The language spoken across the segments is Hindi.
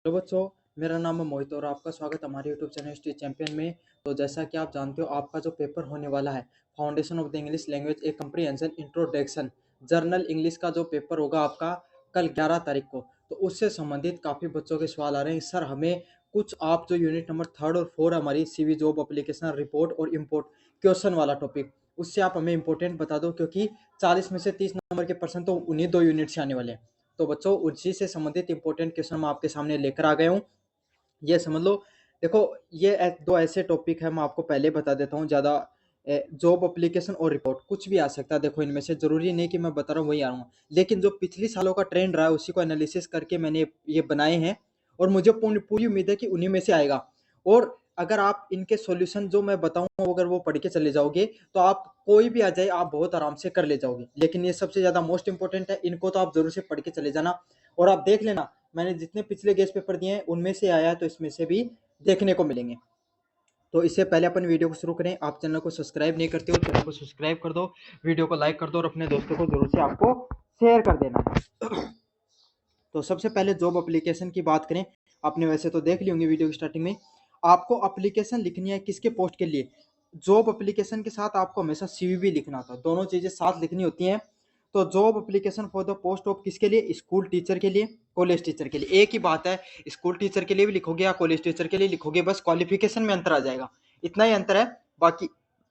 हेलो बच्चों, मेरा नाम है मोहित और आपका स्वागत है हमारे यूट्यूब चैनल हिस्ट्री चैंपियन में। तो जैसा कि आप जानते हो, आपका जो पेपर होने वाला है foundation of the English language A comprehension introduction journal English का जो पेपर होगा आपका कल 11 तारीख को। तो उससे संबंधित काफ़ी बच्चों के सवाल आ रहे हैं। सर, हमें कुछ आप जो यूनिट नंबर 3 और 4 हमारी CV जॉब एप्लीकेशन रिपोर्ट और इम्पोर्ट क्वेश्चन वाला टॉपिक, उससे आप हमें इंपॉर्टेंट बता दो, क्योंकि 40 में से 30 नंबर के प्रश्न तो उन्हीं 2 यूनिट से आने वाले हैं। तो बच्चों, उसी से संबंधित इंपॉर्टेंट क्वेश्चन मैं आपके सामने लेकर आ गया हूँ। ये समझ लो। देखो, ये दो ऐसे टॉपिक है, मैं आपको पहले बता देता हूँ। ज़्यादा जॉब एप्लीकेशन और रिपोर्ट कुछ भी आ सकता है। देखो, इनमें से जरूरी नहीं कि मैं बता रहा हूँ वही आ रहा हूँ, लेकिन जो पिछले सालों का ट्रेंड रहा है उसी को एनालिसिस करके मैंने ये बनाए हैं। और मुझे पूरी पूरी उम्मीद है कि उन्हीं में से आएगा। और अगर आप इनके सॉल्यूशन जो मैं बताऊँ अगर वो पढ़ के चले जाओगे तो आप कोई भी आ जाए आप बहुत आराम से कर ले जाओगे। लेकिन ये सबसे ज़्यादा मोस्ट इंपॉर्टेंट है, इनको तो आप जरूर से पढ़ के चले जाना। और आप देख लेना, मैंने जितने पिछले गेस्ट पेपर दिए हैं उनमें से आया है, तो इसमें से भी देखने को मिलेंगे। तो इससे पहले अपन वीडियो को शुरू करें, आप चैनल को सब्सक्राइब नहीं करते हो, चैनल को सब्सक्राइब कर दो, वीडियो को लाइक कर दो और अपने दोस्तों को जरूर से आपको शेयर कर देना है। तो सबसे पहले जॉब एप्लीकेशन की बात करें, आपने वैसे तो देख ली होंगी वीडियो की स्टार्टिंग में। आपको एप्लीकेशन लिखनी है किसके पोस्ट के लिए? जॉब एप्लीकेशन के साथ आपको हमेशा CV भी लिखना होता है, दोनों चीजें साथ लिखनी होती हैं। तो job application for the post of किसके लिए? स्कूल टीचर के लिए, कॉलेज टीचर के लिए। एक ही बात है, स्कूल टीचर के लिए भी लिखोगे या कॉलेज टीचर के लिए लिखोगे, बस क्वालिफिकेशन में अंतर आ जाएगा, इतना ही अंतर है। बाकी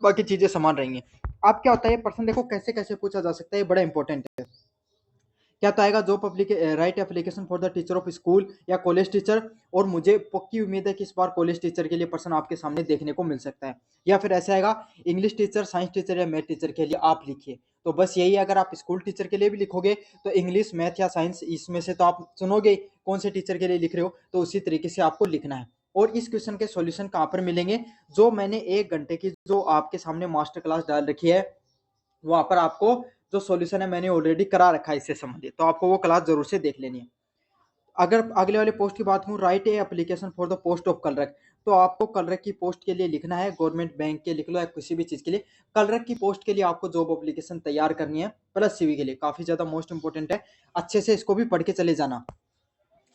बाकी चीजें समान रहेंगी। अब क्या होता है, ये प्रश्न देखो कैसे कैसे पूछा जा सकता है, ये बड़ा इंपॉर्टेंट है। क्या तो आएगा, job right application for the teacher of school या कॉलेज टीचर। और मुझे पक्की उम्मीद है कि इस बार कॉलेज टीचर के लिए प्रश्न आपके सामने देखने को मिल सकता है। या फिर ऐसा आएगा, इंग्लिश टीचर, साइंस टीचर या मैथ टीचर के लिए आप लिखिए। तो बस यही है, अगर आप स्कूल टीचर के लिए भी लिखोगे तो इंग्लिश, मैथ या साइंस इसमें से तो आप चुनोगे कौन से टीचर के लिए लिख रहे हो, तो उसी तरीके से आपको लिखना है। और इस क्वेश्चन के सॉल्यूशन कहाँ पर मिलेंगे? जो मैंने 1 घंटे की जो आपके सामने मास्टर क्लास डाल रखी है, वहां पर आपको जो सॉल्यूशन है मैंने ऑलरेडी करा रखा है इससे संबंधित, तो आपको वो क्लास जरूर से देख लेनी है। अगर अगले वाले पोस्ट की बात करूँ, right A application for the post of clerk, तो आपको कलरक की पोस्ट के लिए लिखना है। गवर्नमेंट बैंक के लिख लो या किसी भी चीज के लिए, कलरक की पोस्ट के लिए आपको जॉब एप्लीकेशन तैयार करनी है, प्लस CV के लिए। काफी ज्यादा मोस्ट इंपोर्टेंट है, अच्छे से इसको भी पढ़ के चले जाना,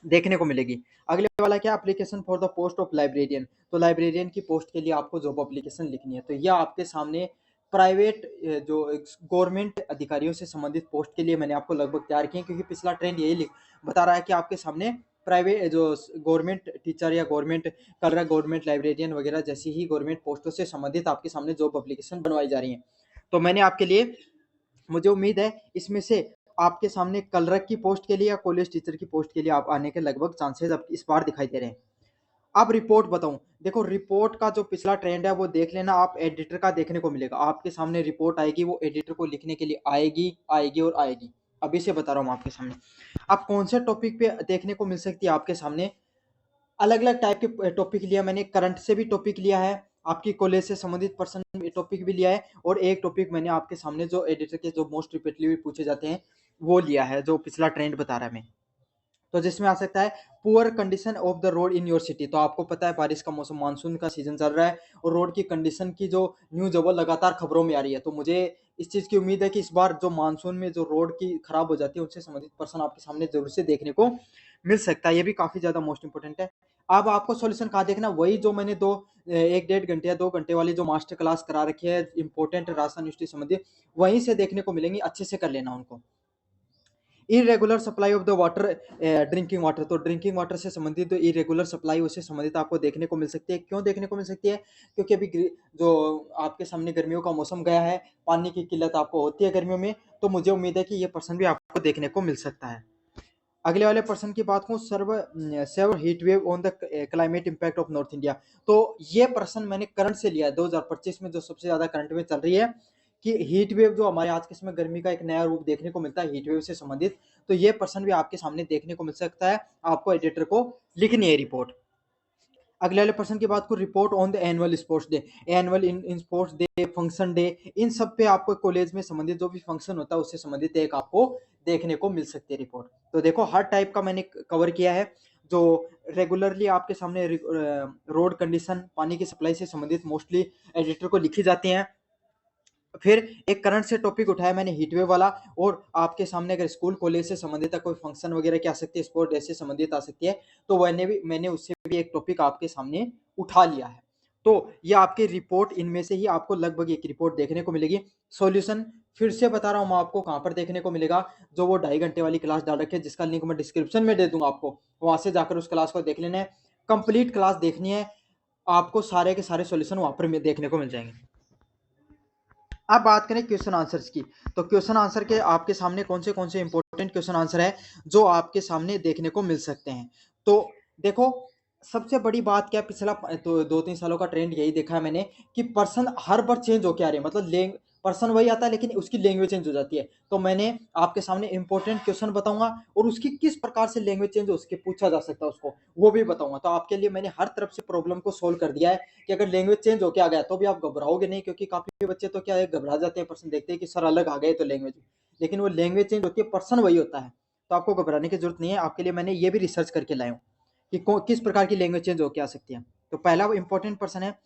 देखने को मिलेगी। अगले वाला क्या? Application for the post of librarian, तो लाइब्रेरियन की पोस्ट के लिए आपको जॉब एप्लीकेशन लिखनी है। तो यह आपके सामने प्राइवेट जो गवर्नमेंट अधिकारियों से संबंधित पोस्ट के लिए मैंने आपको लगभग तैयार किए, क्योंकि पिछला ट्रेंड यही बता रहा है कि आपके सामने प्राइवेट जो गवर्नमेंट टीचर या गवर्नमेंट कलर, गवर्नमेंट लाइब्रेरियन वगैरह जैसी ही गवर्नमेंट पोस्टों से संबंधित आपके सामने जॉब एप्लीकेशन बनवाई जा रही है। तो मैंने आपके लिए, मुझे उम्मीद है इसमें से आपके सामने कलरक की पोस्ट के लिए या कॉलेज टीचर की पोस्ट के लिए आप आने के लगभग चांसेस अब इस बार दिखाई दे रहे हैं। अब रिपोर्ट बताऊं, देखो रिपोर्ट का जो पिछला ट्रेंड है वो देख लेना, आप एडिटर का देखने को मिलेगा आपके सामने रिपोर्ट आएगी, वो एडिटर को लिखने के लिए आएगी आएगी और आएगी। अभी से बता रहा हूं आपके सामने। अब कौन से टॉपिक पे देखने को मिल सकती है आपके सामने? अलग अलग टाइप के टॉपिक लिया मैंने, करंट से भी टॉपिक लिया है, आपकी कॉलेज से संबंधित पर्सन टॉपिक भी लिया है, और एक टॉपिक मैंने आपके सामने जो एडिटर के जो मोस्ट रिपीटली पूछे जाते हैं वो लिया है, जो पिछला ट्रेंड बता रहा है मैं। तो जिसमें आ सकता है poor condition of the road in your city. तो आपको पता है बारिश का मौसम, मानसून का सीजन चल रहा है और रोड की कंडीशन की जो न्यूज है वो लगातार खबरों में आ रही है। तो मुझे इस चीज की उम्मीद है कि इस बार जो मानसून में जो रोड की खराब हो जाती है उससे संबंधित पर्सन आपके सामने जरूर से देखने को मिल सकता है। ये भी काफी ज्यादा मोस्ट इंपोर्टेंट है। अब आपको सॉल्यूशन कहाँ देखना, वही जो मैंने 1 1.5 घंटे या 2 घंटे वाली जो मास्टर क्लास करा रखी है इंपोर्टेंट राजस्थान यूनिवर्सिटी संबंधित, वहीं से देखने को मिलेंगी, अच्छे से कर लेना उनको। Irregular supply of the water, drinking water, तो ड्रिंकिंग वाटर से संबंधित जो इरेगुलर सप्लाई उससे संबंधित आपको देखने को मिल सकती है। क्यों देखने को मिल सकती है? क्योंकि अभी जो आपके सामने गर्मियों का मौसम गया है, पानी की किल्लत आपको होती है गर्मियों में, तो मुझे उम्मीद है कि ये पर्सन भी आपको देखने को मिल सकता है। अगले वाले पर्सन की बात करूं, survey heat wave on the climate impact of North India. तो ये पर्सन मैंने करंट से लिया है, 2025 में जो सबसे ज्यादा करंट में चल रही है कि हीट वेव जो हमारे आज के समय गर्मी का एक नया रूप देखने को मिलता है हीट वेव से संबंधित, तो ये पर्सन भी आपके सामने देखने को मिल सकता है। आपको एडिटर को लिखनी है रिपोर्ट। अगले वाले पर्सन की बात को, report on the annual sports day, annual in sports day, function day, इन सब पे आपको कॉलेज में संबंधित जो भी फंक्शन होता है उससे संबंधित एक आपको देखने को मिल सकती है रिपोर्ट। तो देखो हर टाइप का मैंने कवर किया है। जो रेगुलरली आपके सामने रोड कंडीशन, पानी की सप्लाई से संबंधित मोस्टली एडिटर को लिखी जाती हैं, फिर एक करंट से टॉपिक उठाया मैंने हीटवेव वाला, और आपके सामने अगर स्कूल कॉलेज से संबंधित कोई फंक्शन वगैरह की आ सकती है, स्पोर्ट डे से संबंधित आ सकती है, तो मैंने उससे भी एक टॉपिक आपके सामने उठा लिया है। तो ये आपकी रिपोर्ट, इनमें से ही आपको लगभग एक रिपोर्ट देखने को मिलेगी। सॉल्यूशन फिर से बता रहा हूँ मैं आपको कहाँ पर देखने को मिलेगा, जो वो 2.5 घंटे वाली क्लास डाल रखी है, जिसका लिंक मैं डिस्क्रिप्शन में दे दूंगा आपको, वहां से जाकर उस क्लास को देख लेना है। कंप्लीट क्लास देखनी है आपको, सारे के सारे सॉल्यूशन वहां पर देखने को मिल जाएंगे। अब बात करें क्वेश्चन आंसर्स की, तो क्वेश्चन आंसर के आपके सामने कौन से इंपॉर्टेंट क्वेश्चन आंसर है जो आपके सामने देखने को मिल सकते हैं। तो देखो, सबसे बड़ी बात क्या है, पिछला तो 2-3 सालों का ट्रेंड यही देखा है मैंने कि पर्सन हर बार चेंज होके आ रहे हैं, मतलब पर्सन वही आता है लेकिन उसकी लैंग्वेज चेंज हो जाती है। तो मैंने आपके सामने इंपॉर्टेंट क्वेश्चन बताऊंगा, और उसकी किस प्रकार से लैंग्वेज चेंज हो उसके पूछा जा सकता है उसको, वो भी बताऊंगा। तो आपके लिए मैंने हर तरफ से प्रॉब्लम को सोल्व कर दिया है कि अगर लैंग्वेज चेंज होके आ गया तो भी आप घबराओगे नहीं, क्योंकि काफी बच्चे तो क्या है, घबरा जाते हैं, पर्सन देखते हैं कि सर अलग आ गए तो लैंग्वेज, लेकिन वो लैंग्वेज चेंज होती है, पर्सन वही होता है। तो आपको घबराने की जरूरत नहीं है। आपके लिए मैंने ये भी रिसर्च करके लाया हूँ कि किस प्रकार की लैंग्वेज चेंज होके आ सकती है। तो पहला वो इंपॉर्टेंट पर्सन है,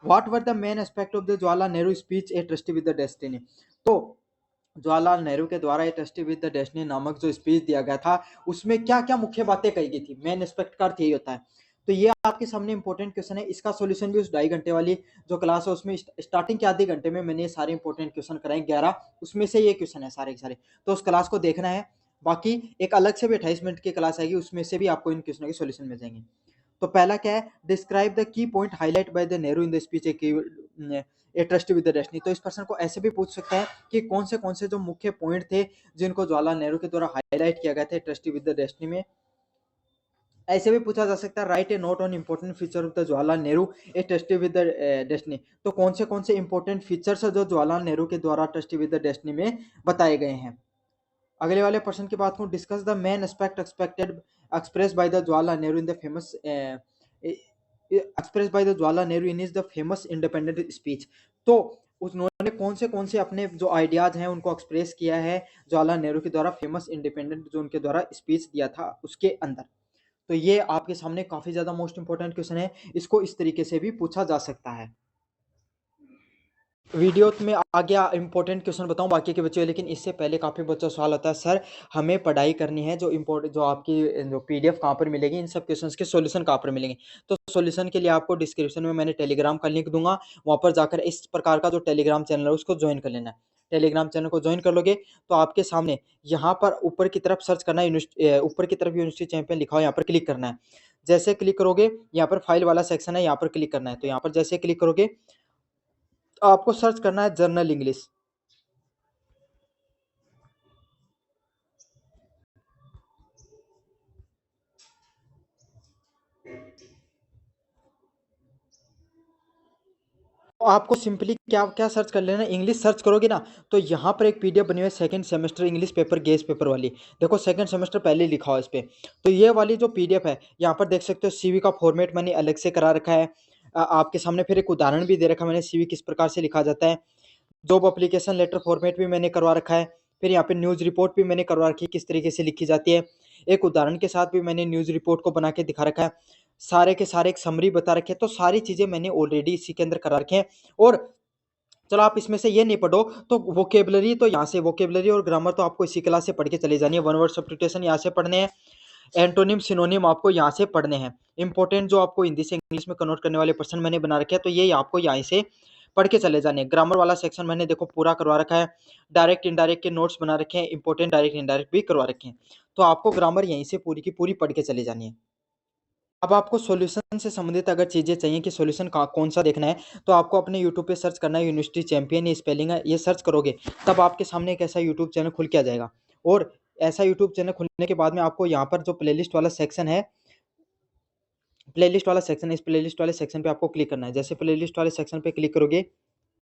what were the main aspect of the Jawaharlal Nehru speech a trustee with the destiny. तो जवाहरलाल नेहरू के द्वारा a trustee with the destiny नामक जो स्पीच दिया गया था, उसमें क्या क्या मुख्य बातें कही गई थी, मेन एस्पेक्ट का अर्थ यही होता है। तो ये आपके सामने इंपॉर्टेंट क्वेश्चन है, इसका सॉल्यूशन भी उस 2.5 घंटे वाली जो क्लास है उसमें स्टार्टिंग के आधे घंटे में मैंने ये सारे इंपॉर्टेंट क्वेश्चन कराए 11, उसमें से ये क्वेश्चन है सारे के सारे। तो उस क्लास को देखना है। बाकी एक अलग से भी 28 मिनट की क्लास आएगी, उसमें से भी आपको इन क्वेश्चनों के सॉल्यूशन मिल जाएंगे। तो पहला क्या है, describe the key point highlight by the Nehru in the speech a trust with the destiny. तो इस प्रश्न को ऐसे भी पूछ सकता है कि कौन से जो मुख्य पॉइंट थे जिनको जवाहरलाल नेहरू के द्वारा हाईलाइट किया गया था ट्रस्टी विद द डेस्टिनी में। ऐसे भी पूछा जा सकता है, write A note on important feature of the Jawaharlal Nehru a trustee with the destiny. तो कौन से इंपॉर्टेंट फीचर्स है जो जवाहरलाल नेहरू के द्वारा ट्रस्टी विद द डेस्टिनी में बताए गए हैं। अगले वाले प्रश्न की बात करूं, discuss the main aspect expected express by the Jawaharlal Nehru in the famous express by the Jawaharlal Nehru in is the famous independent speech. तो उन्होंने कौन से अपने जो आइडियाज हैं उनको एक्सप्रेस किया है जवाहरलाल नेहरू के द्वारा फेमस इंडिपेंडेंट जो उनके द्वारा स्पीच दिया था उसके अंदर। तो ये आपके सामने काफी ज्यादा मोस्ट इंपोर्टेंट क्वेश्चन है, इसको इस तरीके से भी पूछा जा सकता है। वीडियो में आगे इंपॉर्टेंट क्वेश्चन बताऊं बाकी के बच्चों, लेकिन इससे पहले काफ़ी बच्चों का सवाल होता है, सर हमें पढ़ाई करनी है, जो इम्पोर्टेंट जो आपकी जो पीडीएफ कहाँ पर मिलेगी, इन सब क्वेश्चंस के सॉल्यूशन कहाँ पर मिलेंगे। तो सॉल्यूशन के लिए आपको डिस्क्रिप्शन में मैंने टेलीग्राम का लिंक दूंगा, वहाँ पर जाकर इस प्रकार का जो टेलीग्राम चैनल है उसको ज्वाइन कर लेना है। टेलीग्राम चैनल को ज्वाइन कर लोगे तो आपके सामने यहाँ पर ऊपर की तरफ सर्च करना है, ऊपर की तरफ यूनिवर्सिटी चैंपियन लिखा हो, यहाँ पर क्लिक करना है। जैसे क्लिक करोगे यहाँ पर फाइल वाला सेक्शन है, यहाँ पर क्लिक करना है। तो यहाँ पर जैसे क्लिक करोगे आपको सर्च करना है जर्नल इंग्लिश। तो आपको सिंपली क्या क्या सर्च कर लेना, इंग्लिश सर्च करोगे ना तो यहाँ पर एक पीडीएफ बनी हुई है second semester English paper guess paper वाली। देखो सेकंड सेमेस्टर पहले लिखा हुआ इस पे। तो ये वाली जो पीडीएफ है यहाँ पर देख सकते हो, सीवी का फॉर्मेट मैंने अलग से करा रखा है आपके सामने। फिर एक उदाहरण भी दे रखा है मैंने, सीवी किस प्रकार से लिखा जाता है। जॉब एप्लीकेशन लेटर फॉर्मेट भी मैंने करवा रखा है। फिर यहाँ पे न्यूज़ रिपोर्ट भी मैंने करवा रखी है किस तरीके से लिखी जाती है। एक उदाहरण के साथ भी मैंने न्यूज़ रिपोर्ट को बना के दिखा रखा है। सारे के सारे एक समरी बता रखे हैं। तो सारी चीज़ें मैंने ऑलरेडी इसी के अंदर करा रखे हैं। और चलो आप इसमें से ये नहीं पढ़ो तो वोकेबलरी, तो यहाँ से वोकेबलरी और ग्रामर तो आपको इसी क्लास से पढ़ के चली जानी है। वन वर्ड सब्स्टिट्यूशन यहाँ से पढ़ने हैं, एंटोनिम सिनोनिम आपको यहाँ से पढ़ने हैं। इंपॉर्टेंट जो आपको हिंदी से इंग्लिश में कन्वर्ट करने वाले पर्सन मैंने बना रखे हैं, तो ये आपको यहाँ से पढ़ के चले जाने हैं। ग्रामर वाला सेक्शन मैंने देखो पूरा करवा रखा है। डायरेक्ट इनडायरेक्ट के नोट्स बना रखे हैं, इंपॉर्टेंट डायरेक्ट इनडायरेक्ट भी करवा रखे हैं। तो आपको ग्रामर यहीं से पूरी की पूरी पढ़ के चले जानी है। अब आपको सॉल्यूशन से संबंधित अगर चीज़ें चाहिए कि सॉल्यूशन कौन सा देखना है, तो आपको अपने यूट्यूब पे सर्च करना है यूनिवर्सिटी चैंपियन, ये स्पेलिंग है, ये सर्च करोगे तब आपके सामने एक ऐसा यूट्यूब चैनल खुल के आ जाएगा। और ऐसा यूट्यूब चैनल खुलने के बाद में आपको यहाँ पर जो प्लेलिस्ट वाला सेक्शन है, प्लेलिस्ट वाला सेक्शन है, इस प्लेलिस्ट वाले सेक्शन पे आपको क्लिक करना है। जैसे प्लेलिस्ट वाले सेक्शन पे क्लिक करोगे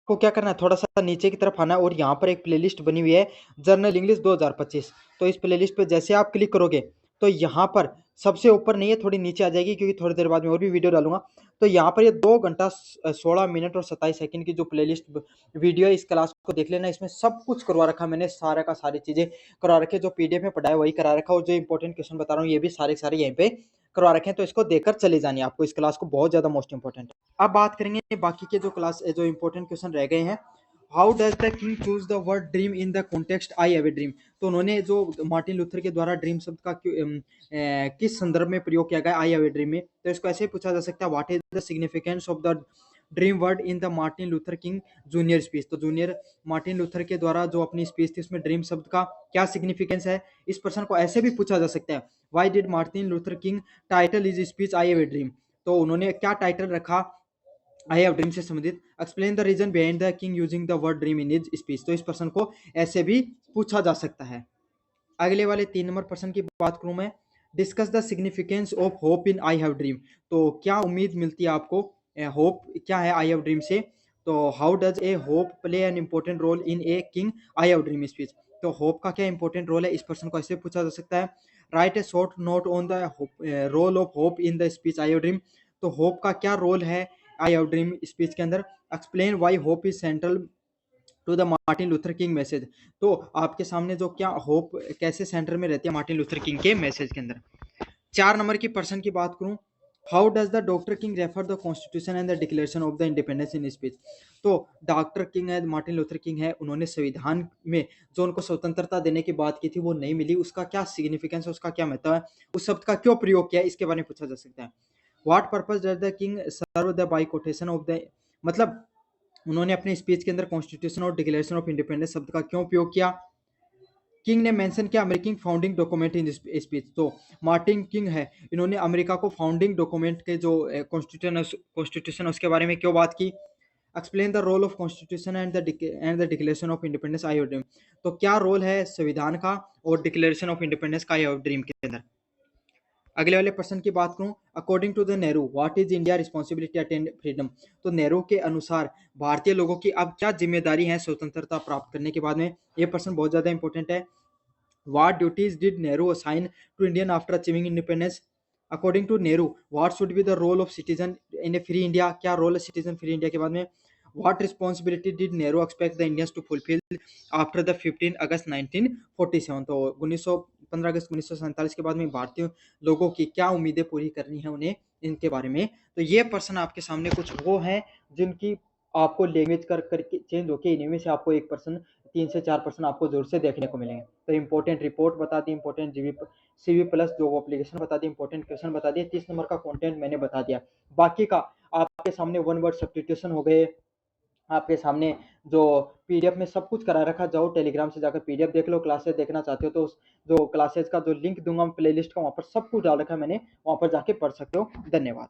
को क्या करना है, थोड़ा सा नीचे की तरफ आना है और यहाँ पर एक प्लेलिस्ट बनी हुई है जर्नल इंग्लिश 2025। तो इस प्लेलिस्ट पे जैसे आप क्लिक करोगे तो यहाँ पर सबसे ऊपर नहीं है, थोड़ी नीचे आ जाएगी क्योंकि थोड़ी देर बाद में और भी वीडियो डालूंगा। तो यहाँ पर ये 2 घंटा 16 मिनट और 27 सेकंड की जो प्लेलिस्ट वीडियो है, इस क्लास को देख लेना। इसमें सब कुछ करवा रखा मैंने, सारा का सारी चीजें करवा रखी है। जो पीडीएफ में पढ़ाया वही करा रखा, और जो इंपॉर्टेंट क्वेश्चन बता रहा हूँ ये भी सारे सारे यहीं पे करवा रखे हैं। तो इसको देखकर चले जानी है आपको, इस क्लास को बहुत ज्यादा मोस्ट इंपॉर्टेंट। अब बात करेंगे बाकी के जो क्लास जो इंपॉर्टेंट क्वेश्चन रह गए हैं how does the king choose the word dream in the context I have a dream. तो उन्होंने जो मार्टिन लूथर के द्वारा ड्रीम शब्द का किस संदर्भ में प्रयोग किया गया आई हैव ए ड्रीम में, तो इसको ऐसे पूछा जा सकता है, what is the significance of the dream word in the Martin Luther king junior speech. तो जूनियर मार्टिन लूथर के द्वारा जो अपनी स्पीच थी उसमें ड्रीम शब्द का क्या सिग्निफिकेंस है। इस प्रश्न को ऐसे भी पूछा जा सकता है, why did Martin Luther king title is speech I have a dream. तो उन्होंने क्या टाइटल रखा आई हैव ड्रीम से संबंधित। Explain the reason behind the king using the word dream in his speech. तो इस प्रश्न को ऐसे भी पूछा जा सकता है। अगले वाले 3 नंबर प्रश्न की बात करूं मैं, discuss the significance of hope in I have dream. तो क्या उम्मीद मिलती है आपको, होप क्या है आई हैव ड्रीम से। तो how does a hope play an important role in a king I have dream speech. तो होप का क्या इंपॉर्टेंट रोल है, इस प्रश्न को ऐसे पूछा जा सकता है, write a short note on the role of hope in the speech I have dream. तो होप का क्या रोल है आई हैव ड्रीम स्पीच के अंदर। Explain why hope is central to the Martin Luther King message. तो आपके सामने जो क्या होप कैसे सेंटर में रहती है मार्टिन लूथर किंग के मैसेज के अंदर। 4 नंबर की प्रश्न की बात करूं, how does the doctor king refer the constitution and the declaration of the independence in speech. तो डॉक्टर किंग है, मार्टिन लूथर किंग है, उन्होंने संविधान में जो उनको स्वतंत्रता देने की बात की थी वो नहीं मिली, उसका क्या सिग्निफिकेंस है, उसका क्या महत्व है, उस शब्द का क्यों प्रयोग किया, इसके बारे में पूछा जा सकता है। What purpose does the king serve the by quotation of the, मतलब उन्होंने अपने स्पीच के अंदर कॉन्स्टिट्यूशन और डिक्लेरेशन ऑफ इंडिपेंडेंस शब्द का क्यों उपयोग किया। किंग ने मेंशन किया American founding document in speech. तो मार्टिन किंग है, इन्होंने अमेरिका को फाउंडिंग डॉक्यूमेंट के जो कॉन्स्टिट्यूशन उसके बारे में क्यों बात की। Explain the role of constitution and the declaration of independence I dream. तो क्या रोल है संविधान का और डिक्लेरेशन ऑफ इंडिपेंडेंस का आई ड्रीम के अंदर। अगले वाले प्रश्न की बात करूं, according to the Nehru what is India responsibility attend freedom. तो नेहरू के अनुसार भारतीय लोगों की अब क्या जिम्मेदारी है स्वतंत्रता प्राप्त करने के बाद में, ये प्रश्न बहुत ज्यादा इंपॉर्टेंट है। What duties did Nehru assign to Indian after achieving independence. According to Nehru what should be the role of citizen in a free India, क्या रोल है सिटीजन फ्री इंडिया के बाद में। What responsibility did Nehru expect the Indians to fulfil after the 15 August 1947। तो 15 अगस्त 1947 के बाद में भारतीय लोगों की क्या उम्मीदें पूरी करनी है उन्हें, इनके बारे में। तो ये पर्सन आपके सामने कुछ वो हैं जिनकी आपको लैंग्वेज करके चेंज होकर इनमें से आपको एक पर्सन 3 से 4 पर्सन आपको जरूर से देखने को मिलेंगे। तो इंपॉर्टेंट रिपोर्ट बता दी, इंपॉर्टेंट सीवी प्लस जो एप्लीकेशन बता दी, इंपॉर्टेंट क्वेश्चन बता दिए, 30 नंबर का कंटेंट मैंने बता दिया। बाकी का आपके सामने वन वर्ड सब्स्टिट्यूशन हो गए, आपके सामने जो पीडीएफ में सब कुछ करा रखा, जाओ टेलीग्राम से जाकर पीडीएफ देख लो, क्लासेस देखना चाहते हो तो जो क्लासेस का जो लिंक दूंगा प्लेलिस्ट का, वहां पर सब कुछ डाल रखा है मैंने, वहां पर जाके पढ़ सकते हो। धन्यवाद।